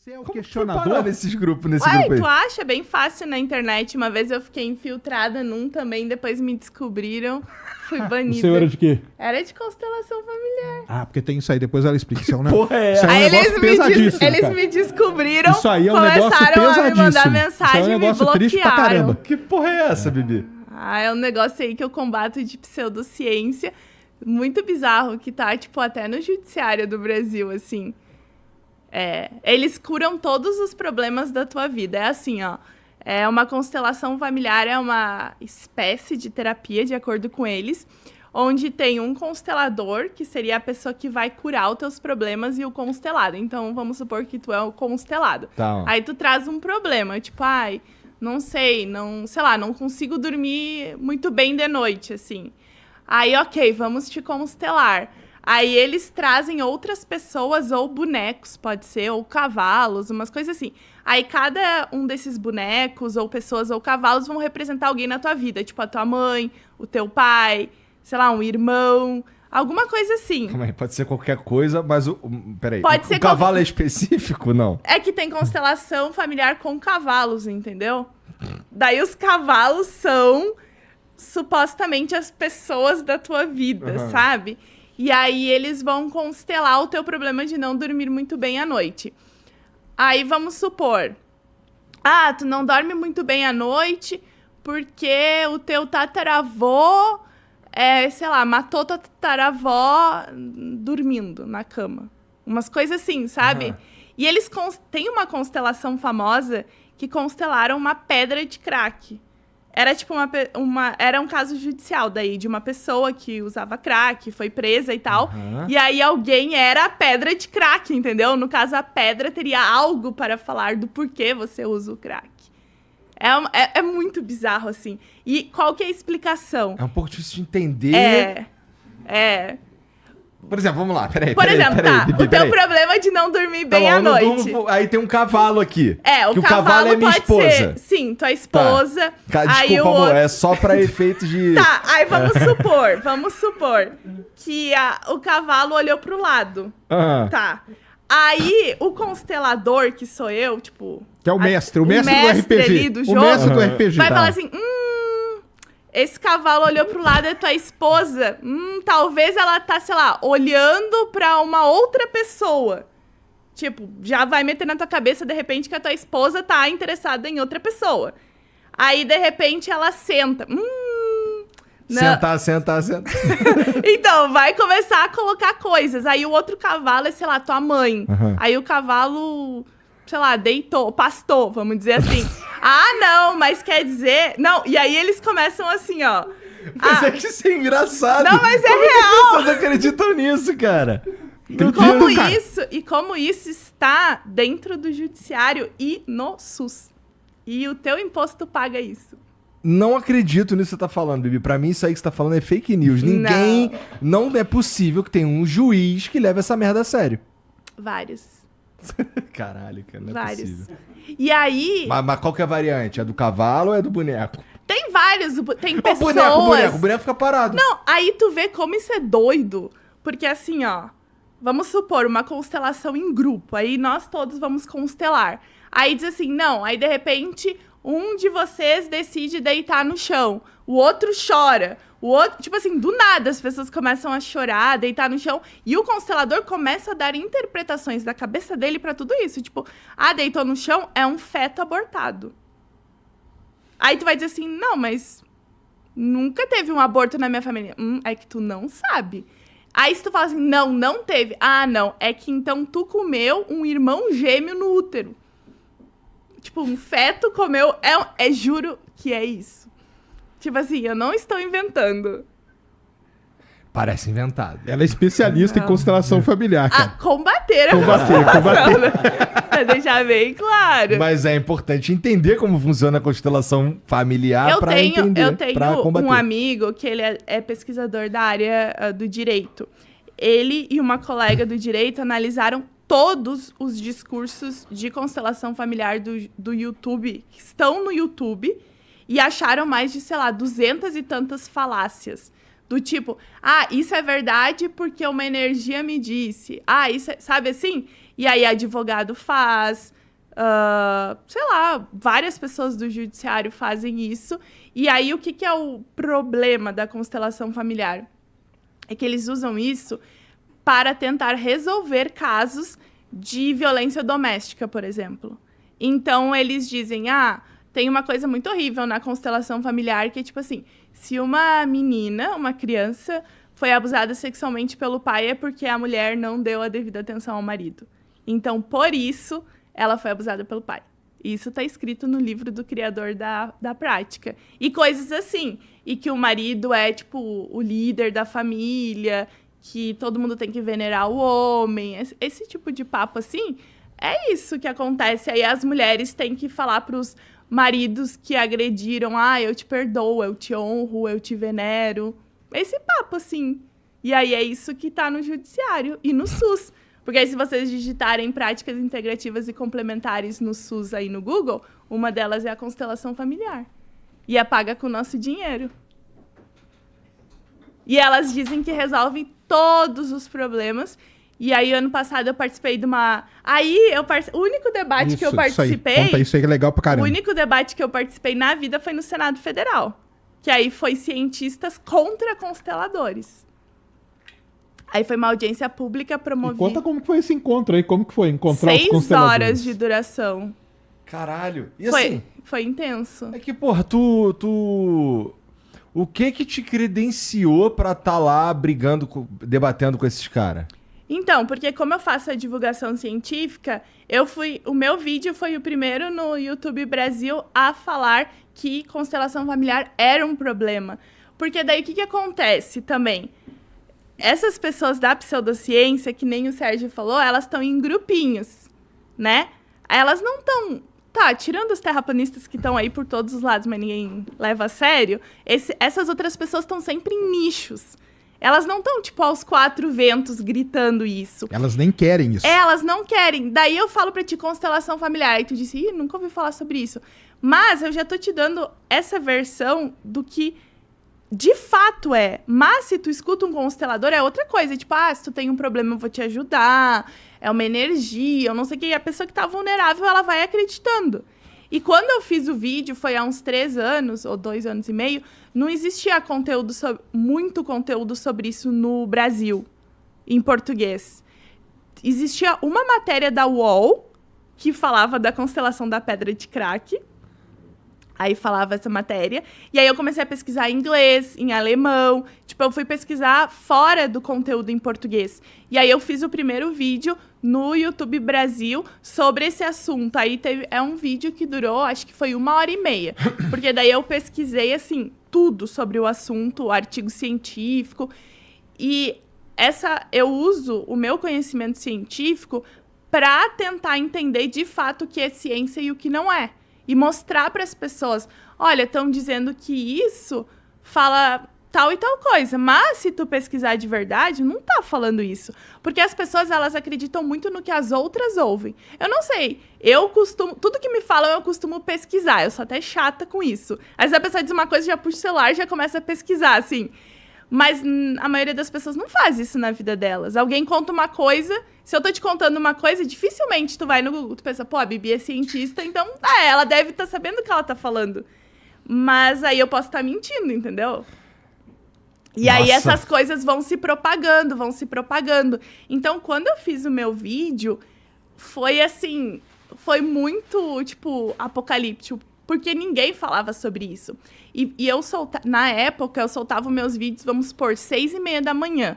Você é o Como questionador nesses grupos, nesse Uai, grupo aí? tu acha bem fácil na internet. Uma vez eu fiquei infiltrada num também, depois me descobriram, fui banida. O seu era de quê? Era de constelação familiar. Ah, porque tem isso aí, depois ela explica. Isso é um Porra, é isso é um Aí negócio pesadíssimo, eles cara. me descobriram, Isso aí é um negócio começaram a me mandar pesadíssimo. Isso mensagem é um e me negócio triste pra bloquearam. caramba. Que porra é essa, Bibi? Ah, é um negócio aí que eu combato de pseudociência. Muito bizarro, que tá, tipo, até no judiciário do Brasil, assim. Eles curam todos os problemas da tua vida. É assim, ó. É uma constelação familiar, é uma espécie de terapia, de acordo com eles, onde tem um constelador, que seria a pessoa que vai curar os teus problemas, e o constelado. Então, vamos supor que tu é o constelado. Tá. Aí tu traz um problema, tipo, ai, não sei lá, não consigo dormir muito bem de noite, assim. Aí, ok, vamos te constelar. Aí eles trazem outras pessoas ou bonecos, pode ser, ou cavalos, umas coisas assim. Aí cada um desses bonecos, ou pessoas, ou cavalos vão representar alguém na tua vida. Tipo a tua mãe, o teu pai, sei lá, um irmão, alguma coisa assim. Calma aí, pode ser qualquer coisa, mas peraí. Pode ser o cavalo é específico? Não. É que tem constelação familiar com cavalos, entendeu? Daí os cavalos são supostamente as pessoas da tua vida, sabe? E aí eles vão constelar o teu problema de não dormir muito bem à noite. Aí vamos supor, tu não dorme muito bem à noite porque o teu tataravô, sei lá, matou tua tataravó dormindo na cama. Umas coisas assim, sabe? E eles têm uma constelação famosa que constelaram uma pedra de crack. Era tipo era um caso judicial daí, de uma pessoa que usava crack, foi presa e tal. E aí alguém era a pedra de crack, entendeu? No caso, a pedra teria algo para falar do porquê você usa o crack. É muito bizarro, assim. E qual que é a explicação? É um pouco difícil de entender. Por exemplo, vamos lá, peraí. Por exemplo, o teu problema é de não dormir bem à noite. Aí tem um cavalo aqui. O cavalo é minha pode esposa. ser, sim, tua esposa. Aí Desculpa, amor, é só pra efeitos de... Tá, aí vamos supor que o cavalo olhou pro lado. Tá. Aí o constelador, que sou eu, tipo... Que é o mestre do RPG. Ali do jogo, o mestre do RPG. vai falar assim, esse cavalo olhou pro lado da tua esposa. Talvez ela tá, sei lá, olhando pra uma outra pessoa. Tipo, já vai meter na tua cabeça, de repente, que a tua esposa tá interessada em outra pessoa. Aí, de repente, ela senta. Sentar. Então, vai começar a colocar coisas. Aí, o outro cavalo é, sei lá, tua mãe. Aí, o cavalo... sei lá, pastou, vamos dizer assim. Não, mas quer dizer... Não, e aí eles começam assim, ó. Mas é que isso é engraçado. Não, mas é Como real. que as pessoas acreditam nisso, cara? Como isso está dentro do judiciário e no SUS. E o teu imposto paga isso. Não acredito nisso que você tá falando, Bibi. Pra mim, isso aí que você tá falando é fake news. Não é possível que tenha um juiz que leve essa merda a sério. Vários. Caralho, cara, não é Vários. possível. E aí... Mas qual que é a variante? É do cavalo ou é do boneco? Tem vários, tem O pessoas... boneco fica parado. Não, aí tu vê como isso é doido. Porque assim, ó, vamos supor uma constelação em grupo. Aí nós todos vamos constelar. Aí diz assim, não, aí de repente um de vocês decide deitar no chão. O outro chora. O outro, tipo assim, do nada as pessoas começam a chorar, deitar no chão. E o constelador começa a dar interpretações da cabeça dele pra tudo isso. Tipo, deitou no chão, é um feto abortado. Aí tu vai dizer assim, não, mas nunca teve um aborto na minha família. É que tu não sabe. Aí se tu fala assim, não teve. Não, é que então tu comeu um irmão gêmeo no útero. Tipo, um feto comeu... juro que é isso. Tipo assim, eu não estou inventando. Parece inventado. Ela é especialista em constelação familiar, cara. Combater. Pra deixar bem claro. Mas é importante entender como funciona a constelação familiar eu tenho combater. Um amigo que ele é pesquisador da área do direito. Ele e uma colega do direito analisaram todos os discursos de constelação familiar do YouTube, que estão no YouTube, e acharam mais de, sei lá, 200 e tantas falácias. Do tipo, isso é verdade porque uma energia me disse. Isso é, sabe assim? E aí advogado faz, sei lá, várias pessoas do judiciário fazem isso. E aí o que é o problema da constelação familiar? É que eles usam isso para tentar resolver casos de violência doméstica, por exemplo. Então, eles dizem, tem uma coisa muito horrível na constelação familiar, que é tipo assim, se uma menina, uma criança, foi abusada sexualmente pelo pai, é porque a mulher não deu a devida atenção ao marido. Então, por isso, ela foi abusada pelo pai. Isso está escrito no livro do criador da prática. E coisas assim, e que o marido é, tipo, o líder da família, que todo mundo tem que venerar o homem, esse tipo de papo assim, é isso que acontece. Aí as mulheres têm que falar para os maridos que agrediram, eu te perdoo, eu te honro, eu te venero, esse papo assim. E aí é isso que tá no judiciário e no SUS. Porque aí se vocês digitarem práticas integrativas e complementares no SUS aí no Google, uma delas é a constelação familiar. E é paga com o nosso dinheiro. E elas dizem que resolvem todos os problemas. E aí, ano passado, eu participei de uma... o único debate que eu participei... Isso aí. Conta isso aí que é legal pra caramba. O único debate que eu participei na vida foi no Senado Federal. Que aí foi cientistas contra consteladores. Aí foi uma audiência pública promovida. Conta como que foi esse encontro aí. Como que foi encontrar os 6 consteladores? horas de duração. Caralho. E assim... Foi intenso. É que, porra, o que te credenciou pra estar lá debatendo com esses caras? Então, porque como eu faço a divulgação científica, o meu vídeo foi o primeiro no YouTube Brasil a falar que constelação familiar era um problema. Porque daí o que acontece também? Essas pessoas da pseudociência, que nem o Sérgio falou, elas estão em grupinhos, né? Elas não estão... tirando os terraplanistas que estão aí por todos os lados, mas ninguém leva a sério, essas outras pessoas estão sempre em nichos. Elas não estão, tipo, aos 4 ventos gritando isso. Elas nem querem isso. Elas não querem. Daí eu falo pra ti constelação familiar. E tu disse, nunca ouvi falar sobre isso. Mas eu já tô te dando essa versão do que de fato é. Mas se tu escuta um constelador, é outra coisa. Tipo, se tu tem um problema, eu vou te ajudar. É uma energia, eu não sei o que. E a pessoa que tá vulnerável, ela vai acreditando. E quando eu fiz o vídeo, foi há uns 3 anos, ou 2 anos e meio, não existia muito conteúdo sobre isso no Brasil, em português. Existia uma matéria da UOL, que falava da constelação da Pedra de Crack. Aí falava essa matéria. E aí eu comecei a pesquisar em inglês, em alemão. Tipo, eu fui pesquisar fora do conteúdo em português. E aí eu fiz o primeiro vídeo no YouTube Brasil sobre esse assunto. Aí é um vídeo que durou, acho que foi 1h30. Porque daí eu pesquisei, assim, tudo sobre o assunto, artigo científico. E eu uso o meu conhecimento científico para tentar entender de fato o que é ciência e o que não é. E mostrar para as pessoas, olha, estão dizendo que isso fala tal e tal coisa, mas se tu pesquisar de verdade, não tá falando isso. Porque as pessoas, elas acreditam muito no que as outras ouvem. Eu não sei, tudo que me falam eu costumo pesquisar, eu sou até chata com isso. Às vezes a pessoa diz uma coisa, já puxa o celular e já começa a pesquisar, assim. Mas a maioria das pessoas não faz isso na vida delas. Alguém conta uma coisa, se eu tô te contando uma coisa, dificilmente tu vai no Google, tu pensa, a Bibi é cientista, então ela deve estar sabendo o que ela tá falando. Mas aí eu posso estar mentindo, entendeu? E aí essas coisas vão se propagando. Então, quando eu fiz o meu vídeo, foi assim, foi muito, tipo, apocalíptico, porque ninguém falava sobre isso. E na época, eu soltava meus vídeos, vamos supor, 6h30 da manhã.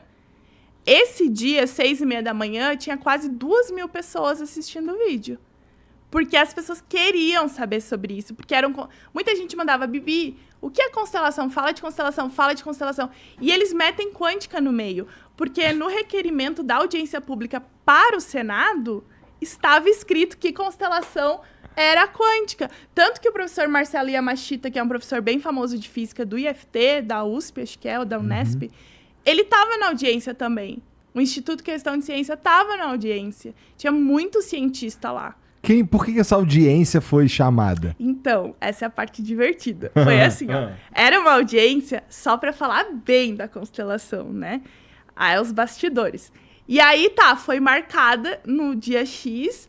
Esse dia, 6h30 da manhã, tinha quase 2.000 pessoas assistindo o vídeo. Porque as pessoas queriam saber sobre isso. Porque muita gente mandava, Bibi, o que é constelação? Fala de constelação, fala de constelação. E eles metem quântica no meio. Porque no requerimento da audiência pública para o Senado, estava escrito que constelação era quântica. Tanto que o professor Marcelo Yamashita, que é um professor bem famoso de física do IFT, da USP, acho que é, ou da Unesp, ele estava na audiência também. O Instituto Questão de Ciência estava na audiência. Tinha muito cientista lá. Por que essa audiência foi chamada? Então, essa é a parte divertida. Foi assim, ó. Era uma audiência só para falar bem da constelação, né? Aí, os bastidores. E aí, foi marcada no dia X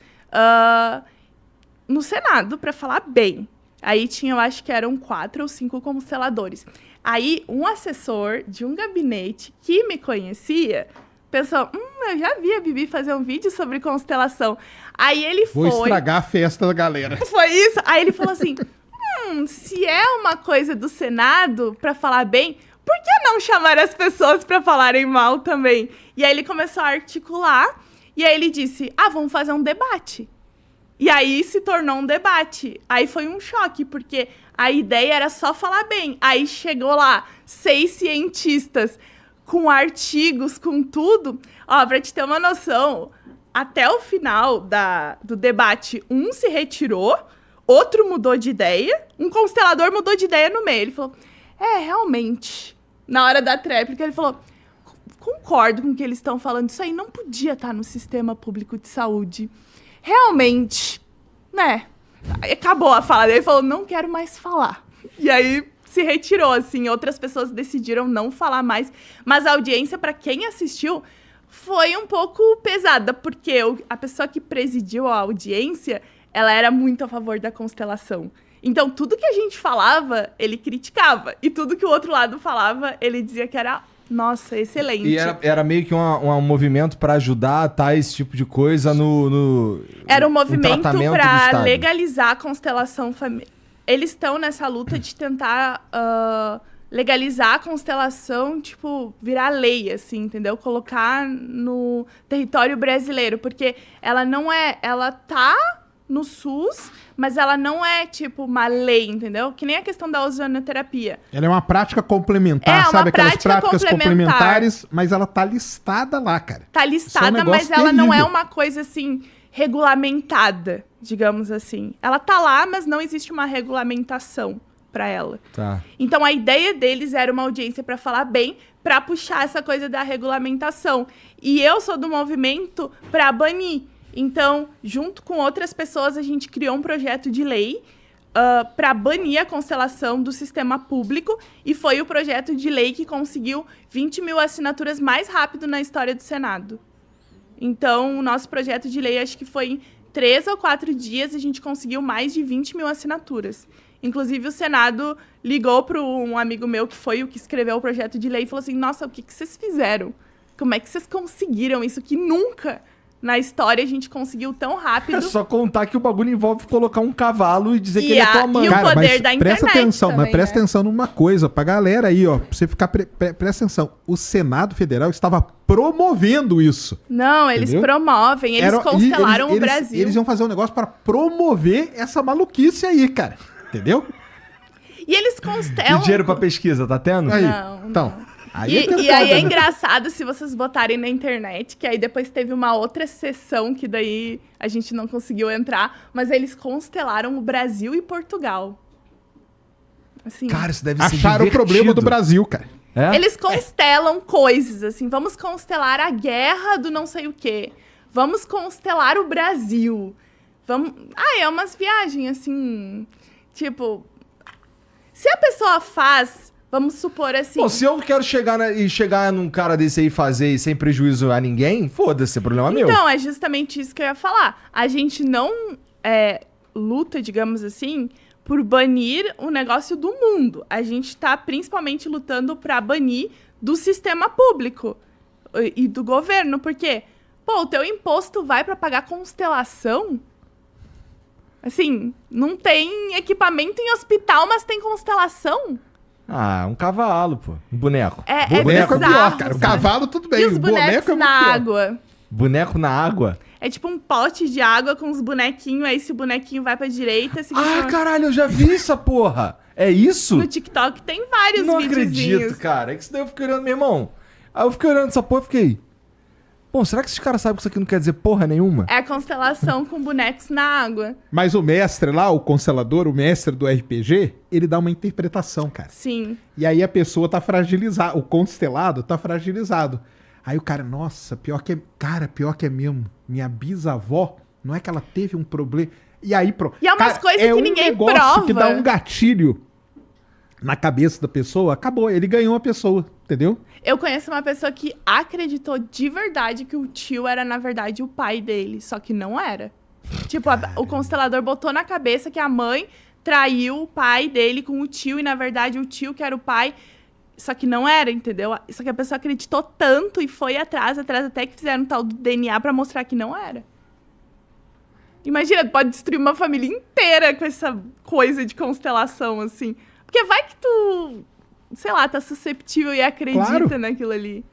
no Senado pra falar bem. Aí tinha, eu acho que eram 4 ou 5 consteladores. Aí, um assessor de um gabinete que me conhecia pensou, eu já vi a Bibi fazer um vídeo sobre constelação. Aí ele Vou estragar a festa da galera. Foi isso? Aí ele falou assim, se é uma coisa do Senado pra falar bem, por que não chamar as pessoas pra falarem mal também? E aí ele começou a articular, e aí ele disse, vamos fazer um debate. E aí se tornou um debate. Aí foi um choque, porque a ideia era só falar bem. Aí chegou lá 6 cientistas com artigos, com tudo. Ó, pra te ter uma noção, até o final do debate, um se retirou, outro mudou de ideia, um constelador mudou de ideia no meio. Ele falou, realmente, na hora da tréplica, ele falou, concordo com o que eles estão falando, isso aí não podia estar no sistema público de saúde. Realmente, né? Aí acabou a fala dele, ele falou, não quero mais falar. E aí se retirou, assim, outras pessoas decidiram não falar mais, mas a audiência, para quem assistiu, foi um pouco pesada, porque a pessoa que presidiu a audiência, ela era muito a favor da constelação. Então, tudo que a gente falava, ele criticava. E tudo que o outro lado falava, ele dizia que era, nossa, excelente. E era meio que um movimento para ajudar a esse tipo de coisa no era um movimento para legalizar legalizar a constelação familiar. Eles estão nessa luta de tentar legalizar a constelação, tipo, virar lei, assim, entendeu? Colocar no território brasileiro, porque ela não é... Ela tá no SUS, mas ela não é, tipo, uma lei, entendeu? Que nem a questão da ozonoterapia. Ela é uma prática complementar, sabe? Aquelas práticas complementares, mas ela tá listada lá, cara. Tá listada, mas ela não é uma coisa, assim, regulamentada, digamos assim. Ela tá lá, mas não existe uma regulamentação para ela. Tá. Então, a ideia deles era uma audiência para falar bem, para puxar essa coisa da regulamentação. E eu sou do movimento para banir. Então, junto com outras pessoas, a gente criou um projeto de lei para banir a constelação do sistema público, e foi o projeto de lei que conseguiu 20 mil assinaturas mais rápido na história do Senado. Então, o nosso projeto de lei, acho que foi em 3 ou 4 dias, a gente conseguiu mais de 20 mil assinaturas. Inclusive, o Senado ligou para um amigo meu, que foi o que escreveu o projeto de lei, e falou assim, nossa, o que vocês fizeram? Como é que vocês conseguiram isso que nunca na história a gente conseguiu tão rápido? É só contar que o bagulho envolve colocar um cavalo e dizer que ele é tua mãe. E o poder da internet presta atenção, também, mas presta atenção numa coisa, pra galera aí, ó, pra você ficar, presta atenção, o Senado Federal estava promovendo isso. Não, eles promovem, eles constelaram o Brasil. Eles iam fazer um negócio para promover essa maluquice aí, cara, entendeu? E eles constelam... E dinheiro pra pesquisa, tá tendo? Aí, Não, então... não. Aí E aí é engraçado se vocês botarem na internet, que aí depois teve uma outra sessão que daí a gente não conseguiu entrar, mas eles constelaram o Brasil e Portugal. Assim, Cara, isso deve ser acharam o problema do Brasil, cara. É? eles constelam coisas, assim, vamos constelar a guerra do não sei o quê, vamos constelar o Brasil, vamos... é umas viagens, assim, tipo... Se a pessoa faz... Vamos supor assim... Pô, se eu quero chegar num cara desse aí e fazer sem prejuízo a ninguém, foda-se, é problema meu. Então, é justamente isso que eu ia falar. A gente não luta, digamos assim, por banir o negócio do mundo. A gente tá principalmente lutando para banir do sistema público e do governo. Porque, pô, o teu imposto vai para pagar constelação? Assim, não tem equipamento em hospital, mas tem constelação? Ah, um cavalo, pô. Um boneco. Boneco é bizarro, pior, cara. O sabe? cavalo, tudo bem. E os O boneco bonecos é muito na pior. água? Boneco na água? É tipo um pote de água com os bonequinhos, aí esse bonequinho vai pra direita... Ah, caralho, eu já vi essa porra. É isso? No TikTok tem vários Não videozinhos. acredito, cara. É que isso daí eu fiquei olhando, meu irmão. Aí eu fiquei olhando essa porra e fiquei... Bom, será que esses caras sabem que isso aqui não quer dizer porra nenhuma? É a constelação com bonecos na água. Mas o mestre lá, o constelador, o mestre do RPG, ele dá uma interpretação, cara. Sim. E aí a pessoa tá fragilizada, o constelado tá fragilizado. Aí o cara, nossa, pior que é mesmo. Minha bisavó, não é que ela teve um problema. E aí, E é umas coisas que ninguém negócio prova. que dá um gatilho na cabeça da pessoa, acabou. Ele ganhou a pessoa, entendeu? Eu conheço uma pessoa que acreditou de verdade que o tio era, na verdade, o pai dele. Só que não era. Tipo, o constelador botou na cabeça que a mãe traiu o pai dele com o tio. E, na verdade, o tio que era o pai... Só que não era, entendeu? Só que a pessoa acreditou tanto e foi atrás, até que fizeram um tal do DNA pra mostrar que não era. Imagina, pode destruir uma família inteira com essa coisa de constelação, assim. Porque vai que tu, sei lá, tá susceptível e acredita Claro. naquilo ali.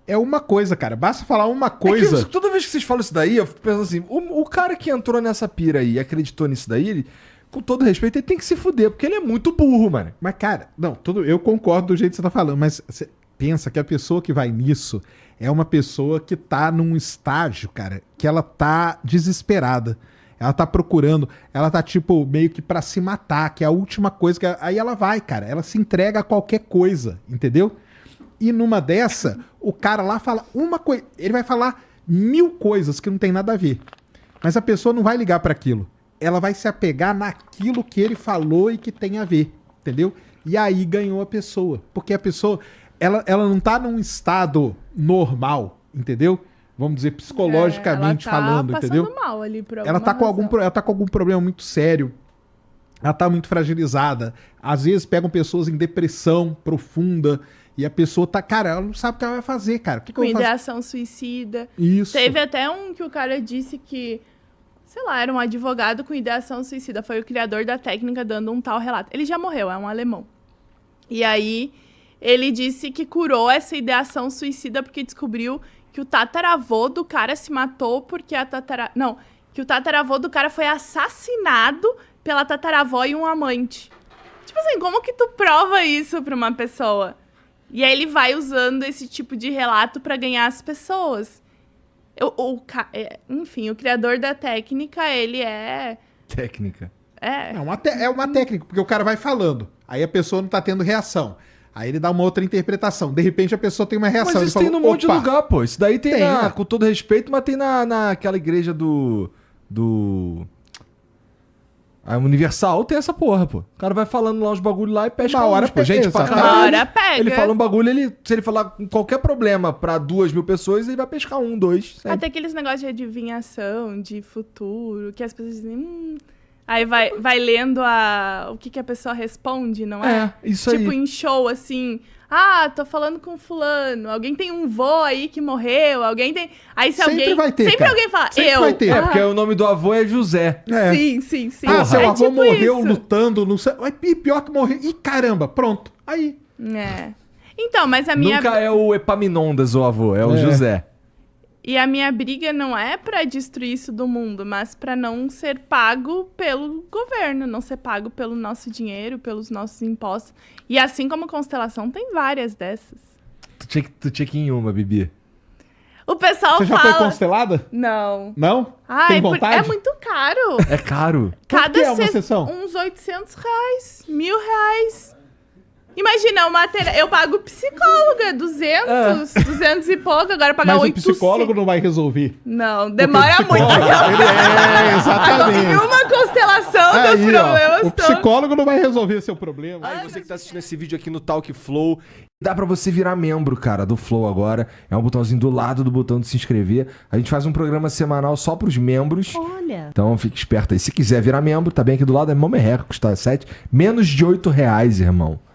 É uma coisa, cara. Basta falar uma coisa. É que toda vez que vocês falam isso daí, eu fico pensando assim, o cara que entrou nessa pira aí e acreditou nisso daí, ele, com todo respeito, ele tem que se fuder, porque ele é muito burro, mano. Mas, cara, não, eu concordo do jeito que você tá falando, mas você pensa que a pessoa que vai nisso é uma pessoa que tá num estágio, cara, que ela tá desesperada. Ela tá procurando, ela tá, tipo, meio que pra se matar, que é a última coisa que... Aí ela vai, cara, ela se entrega a qualquer coisa, entendeu? E numa dessa, o cara lá fala uma coisa, ele vai falar 1000 coisas que não tem nada a ver. Mas a pessoa não vai ligar pra aquilo. Ela vai se apegar naquilo que ele falou e que tem a ver, entendeu? E aí ganhou a pessoa. Porque a pessoa, ela não tá num estado normal, entendeu? Vamos dizer, psicologicamente falando, entendeu? Ela tá passando mal ali por Ela tá, ela tá com algum problema muito sério. Ela tá muito fragilizada. Às vezes pegam pessoas em depressão profunda e a pessoa tá... Cara, ela não sabe o que ela vai fazer, cara. O que Com eu vou fazer? ideação suicida. Isso. Teve até um que o cara disse que, sei lá, era um advogado com ideação suicida. Foi o criador da técnica dando um tal relato. Ele já morreu, é um alemão. E aí, ele disse que curou essa ideação suicida porque descobriu que o tataravô do cara se matou porque Não, que o tataravô do cara foi assassinado pela tataravó e um amante. Tipo assim, como que tu prova isso pra uma pessoa? E aí ele vai usando esse tipo de relato pra ganhar as pessoas. Enfim, o criador da técnica, ele é... Técnica. É. É uma técnica, porque o cara vai falando. Aí a pessoa não tá tendo reação. Aí ele dá uma outra interpretação. De repente a pessoa tem uma reação. Mas isso ele tem fala, num monte de "Opa, lugar, pô. Isso daí tem, Tem, né? com todo respeito, mas tem naquela igreja do... A Universal tem essa porra, pô. O cara vai falando lá uns bagulho lá e pesca Na hora uns, pô. Gente pra exatamente. caralho. Na hora pega. Ele fala um bagulho, se ele falar com qualquer problema pra 2.000 pessoas, ele vai pescar 1, 2. sempre. Até aqueles negócios de adivinhação, de futuro, que as pessoas dizem... Aí vai lendo o que a pessoa responde, não é? É, isso Tipo aí. em show, assim... Ah, tô falando com fulano. Alguém tem um vô aí que morreu. Alguém tem... Aí se Sempre alguém... vai ter, Sempre cara. alguém fala, Sempre eu. vai ter. É, porque o nome do avô é José. É. Sim, sim, sim. Ah, seu É avô tipo morreu isso. lutando, não sei. E pior que morreu. Ih, caramba, pronto. Aí. É. Então, mas a minha... Nunca é o Epaminondas, o avô, é o José. E a minha briga não é pra destruir isso do mundo, mas pra não ser pago pelo governo, não ser pago pelo nosso dinheiro, pelos nossos impostos. E assim como constelação, tem várias dessas. Tu tinha que ir em uma, Bibi. O pessoal Você já fala... foi constelada? Não. Não? Ai, Tem vontade? é muito caro. É caro. Quanto que é uma sessão? Uns R$800, R$1.000. Imagina, eu pago psicóloga, 200 e pouco, agora pagar Mas 800. o psicólogo não vai resolver. Não, demora Porque o muito. psicólogo, ele é, exatamente. Em uma constelação, Aí, teus ó, problemas o estão... psicólogo não vai resolver seu problema. Aí você que tá assistindo esse vídeo aqui no Talk Flow, dá pra você virar membro, cara, do Flow agora. É um botãozinho do lado do botão de se inscrever. A gente faz um programa semanal só pros membros. Olha. Então fique esperto aí. Se quiser virar membro, tá bem aqui do lado, é mão merreca, custa menos de R$8, irmão.